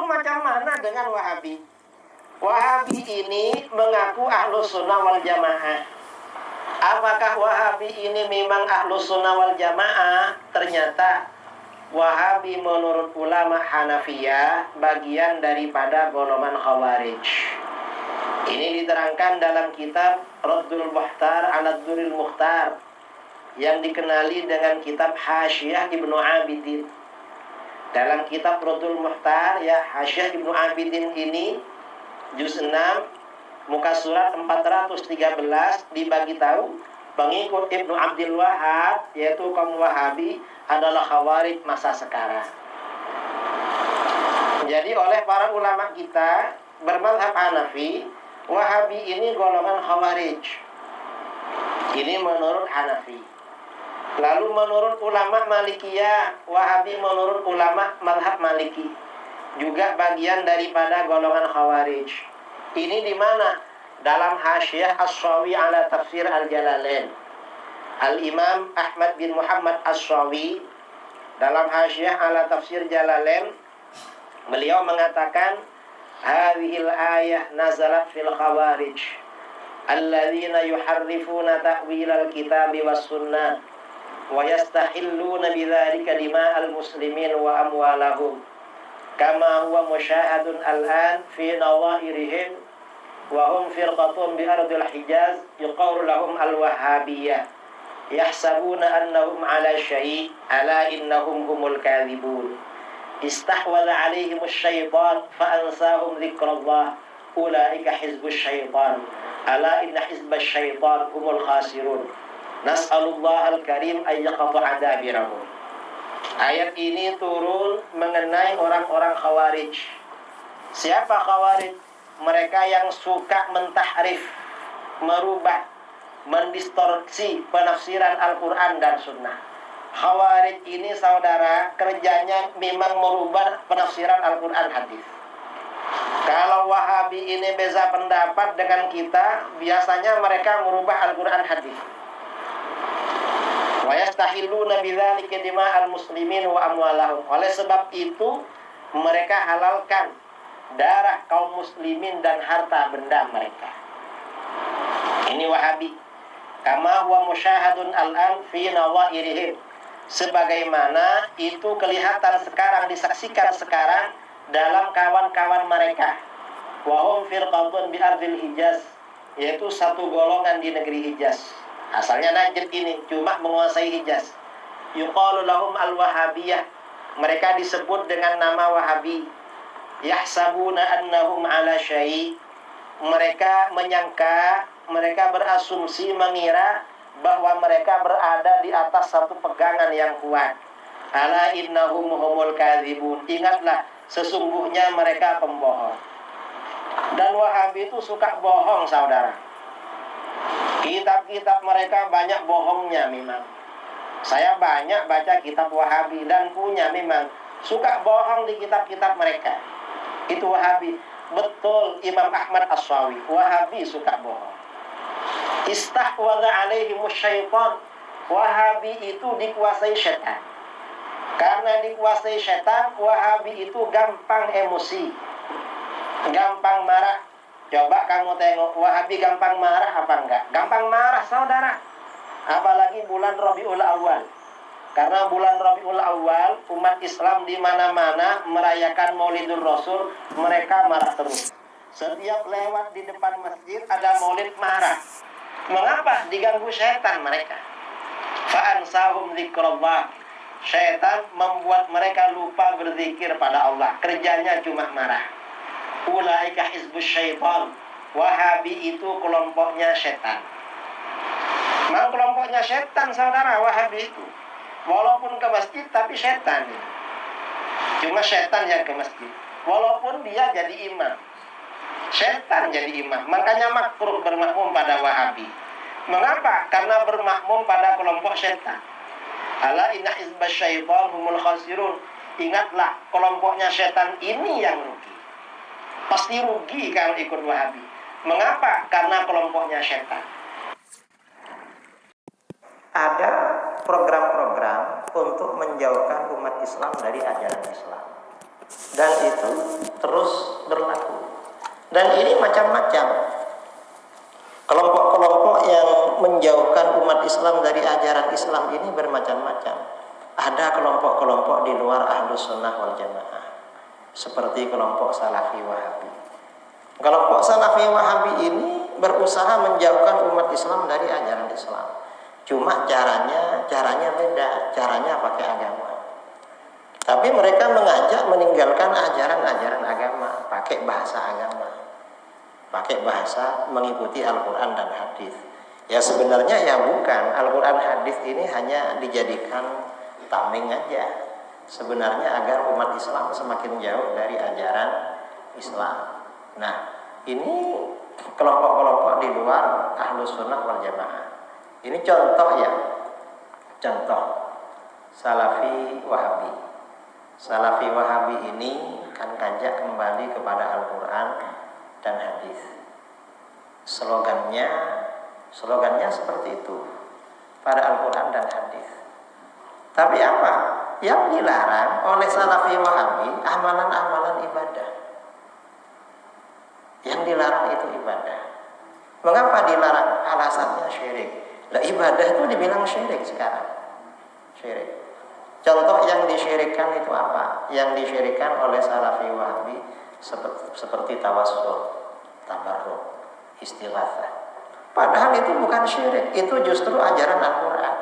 Lalu macam mana dengan Wahabi? Wahabi ini mengaku Ahlus Sunnah wal Jamaah. Apakah Wahabi ini memang Ahlus Sunnah wal Jamaah? Ternyata Wahabi menurut ulama Hanafiyah bagian daripada golongan Khawarij. Ini diterangkan dalam kitab Raddul Muhtar ala Durril Mukhtar yang dikenali dengan kitab Hasyiyah Ibnu Abidin. Dalam kitab Raddul Muhtar ya, Hasyiyah Ibnu Abidin ini juz 6 muka surat 413 dibagi tahu pengikut Ibnu Abdul Wahhab yaitu kaum Wahabi adalah Khawarij masa sekarang. Jadi oleh para ulama kita bermadzhab Hanafi, Wahabi ini golongan Khawarij. Ini menurut Hanafi. Lalu menurut ulama Malikiyah, Wahabi menurut ulama mazhab Maliki juga bagian daripada golongan Khawarij. Ini di mana? Dalam Hasyiyah As-Sawi ala Tafsir Al-Jalalain. Al-Imam Ahmad bin Muhammad As-Sawi dalam Hasyiyah ala Tafsir Jalalain, beliau mengatakan hadhil ayah nazalat fil khawarij alladzina yuharrifuna ta'wil al-kitabi was sunnah wa yastahilluna bidzalika dima'al muslimin wa amwalahum kama huwa musyahadun al-an fi nawairihim wa hum firqatun bi ardil Hijaz yuqalu lahum al-wahhabiyah yahsabuna annahum ala syai' ala innahum humul kadhibun istahwadha alaihimus syaitan fa'ansahum zikrallah ulaika hizbus syaitan ala inna hizbas syaitan humul khasirun nas'alullah al-karim ayyaqata adabirahum. Ayat ini turun mengenai orang-orang Khawarij. Siapa Khawarij? Mereka yang suka mentahrif, merubah, mendistorsi penafsiran Al-Quran dan Sunnah. Khawarij ini saudara kerjanya memang merubah penafsiran Al-Quran hadis. Kalau Wahabi ini beza pendapat dengan kita, biasanya mereka merubah Al-Quran hadis. Wa yastahilluna bidzalika dima'al muslimin wa amwalahum. Oleh sebab itu mereka halalkan darah kaum muslimin dan harta benda mereka. Ini Wahabi. Kama huwa musyahadun al-an fi nawairihim. Sebagaimana itu kelihatan sekarang, disaksikan sekarang dalam kawan-kawan mereka. Wahum firqatun bi ardil Hijaz, yaitu satu golongan di negeri Hijaz. Asalnya Najd ini, cuma menguasai Hijaz. Yuqalu lahum al-Wahabiyah. Mereka disebut dengan nama Wahabi. Yahsabuna annahum ala syai'. Mereka menyangka, mereka berasumsi, mengira bahwa mereka berada di atas satu pegangan yang kuat. Ala innahum humul kadzibun. Ingatlah, sesungguhnya mereka pembohong. Dan Wahabi itu suka bohong, saudara. Kitab-kitab mereka banyak bohongnya memang. Saya banyak baca kitab Wahabi dan punya memang suka bohong di kitab-kitab mereka. Itu Wahabi. Betul Imam Ahmad As-Sawi, Wahabi suka bohong. Istahwadha alaihimus syaitan. Wahabi itu dikuasai syaitan. Karena dikuasai syaitan, Wahabi itu gampang emosi, gampang marah. Coba kamu tengok, Wahabi gampang marah apa enggak? Gampang marah, saudara. Apalagi bulan Rabiul Awal. Karena bulan Rabiul Awal, umat Islam di mana-mana merayakan Maulidur Rasul, mereka marah terus. Setiap lewat di depan masjid ada maulid, marah. Mengapa? Diganggu syaitan mereka. Fa'ansahum zikrullah. Syaitan membuat mereka lupa berzikir pada Allah. Kerjanya cuma marah. Ulaika hizbus syaitan. Wahabi itu kelompoknya syaitan. Memang kelompoknya syaitan, saudara, Wahabi itu. Walaupun ke masjid tapi syaitan. Cuma syaitan yang ke masjid. Walaupun dia jadi imam, syaitan jadi imam. Makanya makruh bermakmum pada Wahabi. Mengapa? Karena bermakmum pada kelompok syaitan. Ala inna hizbas syaitan humul khasirun. Ingatlah, kelompoknya syaitan ini yang rugi. Pasti rugi kalau ikut Wahabi. Mengapa? Karena kelompoknya syaitan. Ada program-program untuk menjauhkan umat Islam dari ajaran Islam. Dan itu terus berlaku. Dan ini macam-macam. Kelompok-kelompok yang menjauhkan umat Islam dari ajaran Islam ini bermacam-macam. Ada kelompok-kelompok di luar Ahlus Sunnah wal Jamaah, seperti kelompok Salafi Wahabi. Kelompok Salafi Wahabi ini berusaha menjauhkan umat Islam dari ajaran Islam. Cuma caranya beda, caranya pakai agama. Tapi mereka mengajak meninggalkan ajaran-ajaran agama, pakai bahasa agama, pakai bahasa mengikuti Al-Quran dan hadis. Ya sebenarnya ya bukan, Al-Quran hadis ini hanya dijadikan tameng aja. Sebenarnya agar umat Islam semakin jauh dari ajaran Islam. Nah, ini kelompok-kelompok di luar Ahlus Sunnah wal Jamaah. Ini contoh ya, contoh Salafi Wahabi. Salafi Wahabi ini kan ngajak kembali kepada Al-Quran dan hadis. Slogannya seperti itu, pada Al-Quran dan hadis. Tapi apa? Yang dilarang oleh Salafi Wahabi amalan-amalan ibadah. Yang dilarang itu ibadah. Mengapa dilarang? Alasannya syirik. Lah ibadah itu dibilang syirik sekarang. Syirik. Contoh yang disyirikkan itu apa? Yang disyirikkan oleh Salafi Wahabi seperti tawassul, tabarruk, istighatsah. Padahal itu bukan syirik, itu justru ajaran Al-Quran.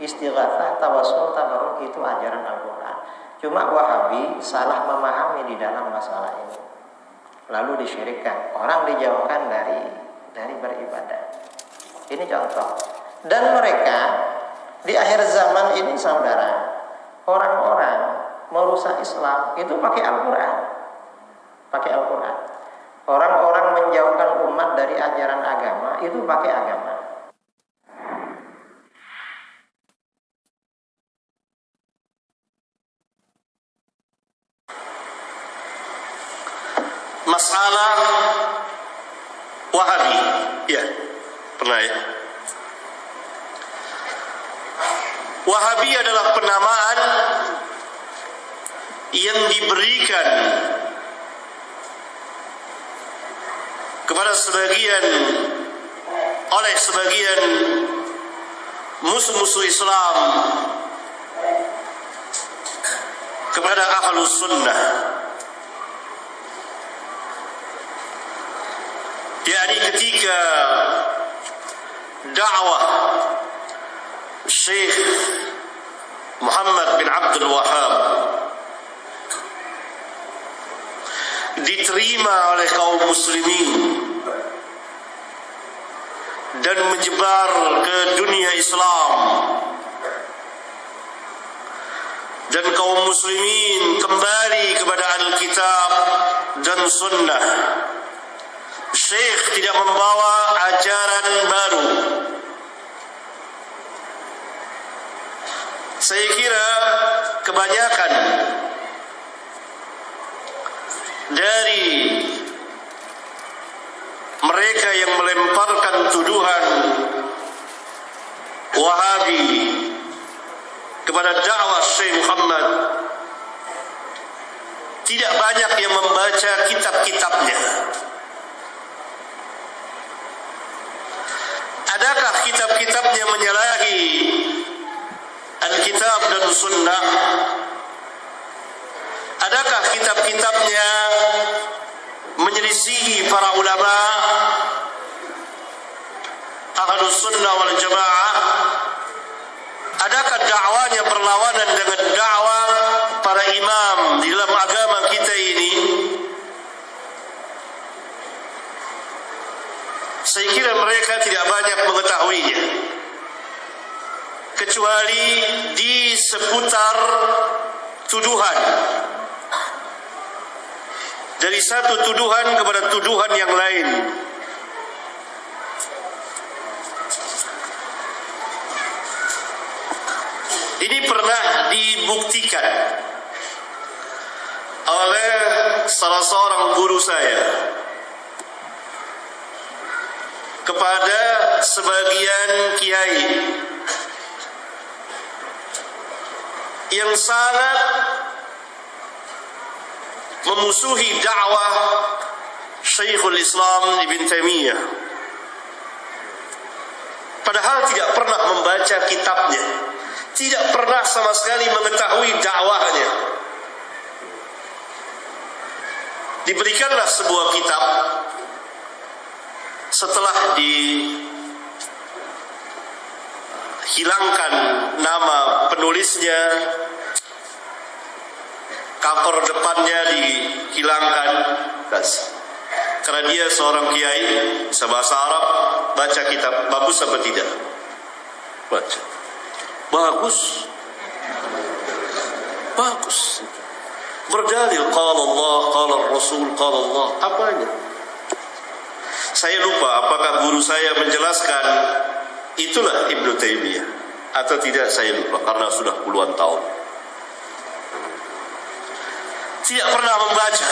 Istighatsah, tawassul, tabarruk itu ajaran Al-Quran. Cuma Wahabi salah memahami di dalam masalah ini, lalu disyirikkan. Orang dijauhkan dari beribadah. Ini contoh. Dan mereka di akhir zaman ini saudara, orang-orang merusak Islam itu pakai Al-Quran. Pakai Al-Quran. Orang-orang menjauhkan umat dari ajaran agama itu pakai agama. Masalah Wahabi, ya pernah ya. Wahabi adalah penamaan yang diberikan kepada oleh sebagian musuh-musuh Islam kepada Ahlus Sunnah, yakni ketika dakwah Syekh Muhammad bin Abdul Wahhab diterima oleh kaum muslimin dan menyebar ke dunia Islam, dan kaum muslimin kembali kepada Alkitab dan Sunnah. Syekh tidak membawa ajaran baru. Saya kira kebanyakan dari mereka yang melemparkan tuduhan Wahabi kepada dakwah Syekh Muhammad tidak banyak yang membaca kitab-kitabnya. Adakah kitab-kitabnya menyalahi Alkitab dan Sunnah? Adakah kitab-kitabnya menyelisihi para ulama Ahlus Sunnah wal Jamaah? Adakah dakwanya berlawanan dengan dakwah para imam di dalam agama kita ini? Saya kira mereka tidak banyak mengetahuinya, kecuali di seputar tuduhan, dari satu tuduhan kepada tuduhan yang lain. Ini pernah dibuktikan oleh salah seorang guru saya kepada sebagian kiai yang sangat memusuhi dakwah Syekhul Islam Ibn Taimiyah, padahal tidak pernah membaca kitabnya, tidak pernah sama sekali mengetahui dakwahnya. Diberikanlah sebuah kitab setelah dihilangkan nama penulisnya, cover depannya dihilangkan, karena dia seorang kiai bisa bahasa Arab. Baca kitab, bagus apa tidak? Baca, bagus, bagus. Berdalil qala Allah, qala Rasul, qala Allah. Apanya? Saya lupa apakah guru saya menjelaskan itulah Ibnu Taimiyah atau tidak, saya lupa karena sudah puluhan tahun. Tidak pernah membaca,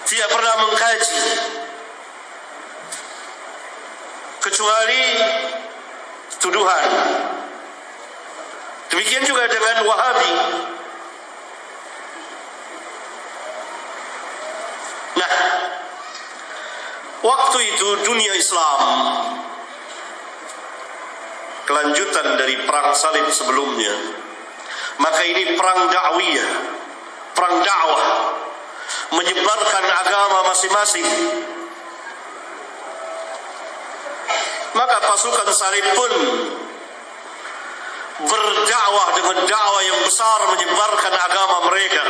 tidak pernah mengkaji, kecuali tuduhan. Demikian juga dengan Wahabi. Nah, waktu itu dunia Islam, kelanjutan dari perang salib sebelumnya, maka ini perang dakwiyah, perang dakwah, menyebarkan agama masing-masing. Maka pasukan salib pun berdakwah dengan dakwah yang besar, menyebarkan agama mereka.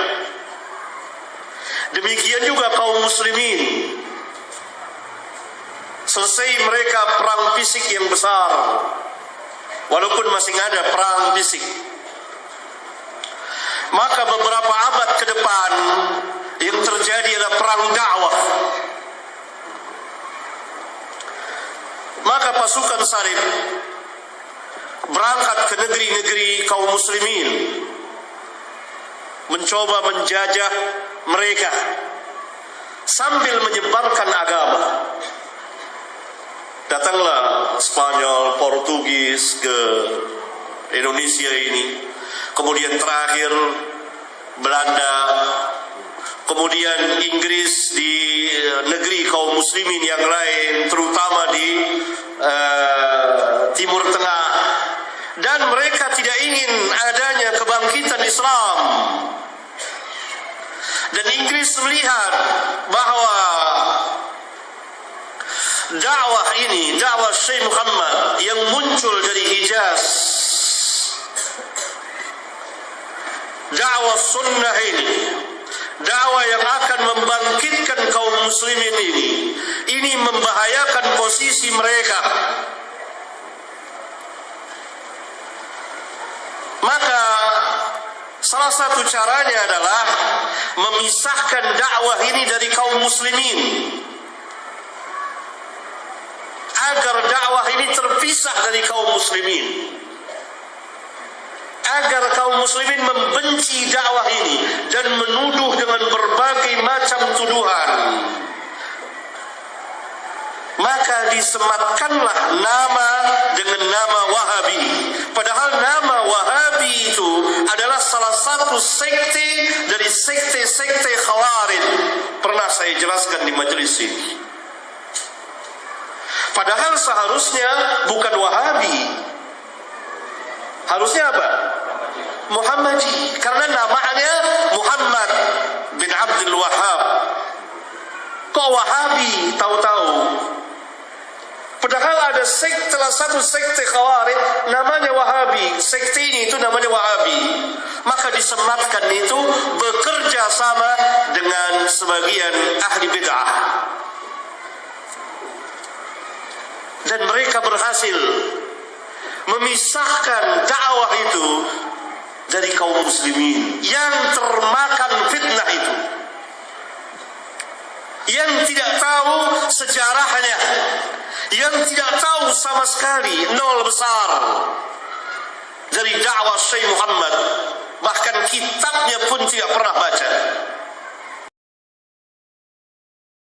Demikian juga kaum muslimin. Selesai mereka perang fisik yang besar, walaupun masih ada perang fisik, maka beberapa abad ke depan yang terjadi adalah perang dakwah. Maka pasukan salib berangkat ke negeri-negeri kaum muslimin, mencoba menjajah mereka sambil menyebarkan agama. Datanglah Spanyol, Portugis ke Indonesia ini, kemudian terakhir Belanda, kemudian Inggris di negeri kaum muslimin yang lain, terutama di Timur Tengah. Dan mereka tidak ingin adanya kebangkitan Islam. Dan Inggris melihat bahwa dakwah ini, dakwah Syekh Muhammad yang muncul dari Hijaz, dakwah sunnah ini, dakwah yang akan membangkitkan kaum muslimin ini membahayakan posisi mereka. Maka salah satu caranya adalah memisahkan dakwah ini dari kaum muslimin, agar dakwah ini terpisah dari kaum muslimin, agar kaum muslimin membenci dakwah ini dan menuduh dengan berbagai macam tuduhan. Maka disematkanlah nama dengan nama Wahabi. Padahal nama Wahabi itu adalah salah satu sekte dari sekte-sekte Khawarij. Pernah saya jelaskan di majelis ini. Padahal seharusnya bukan Wahabi. Harusnya apa? Muhammadi. Karena namanya Muhammad bin Abdul Wahhab. Kok Wahabi tahu-tahu? Padahal ada salah satu sekte Khawarij namanya Wahabi. Sekte ini itu namanya Wahabi. Maka disematkan itu bekerja sama dengan sebagian ahli bid'ah. Dan mereka berhasil memisahkan dakwah itu dari kaum muslimin yang termakan fitnah itu, yang tidak tahu sejarahnya, yang tidak tahu sama sekali, nol besar dari dakwah Syekh Muhammad, bahkan kitabnya pun tidak pernah baca.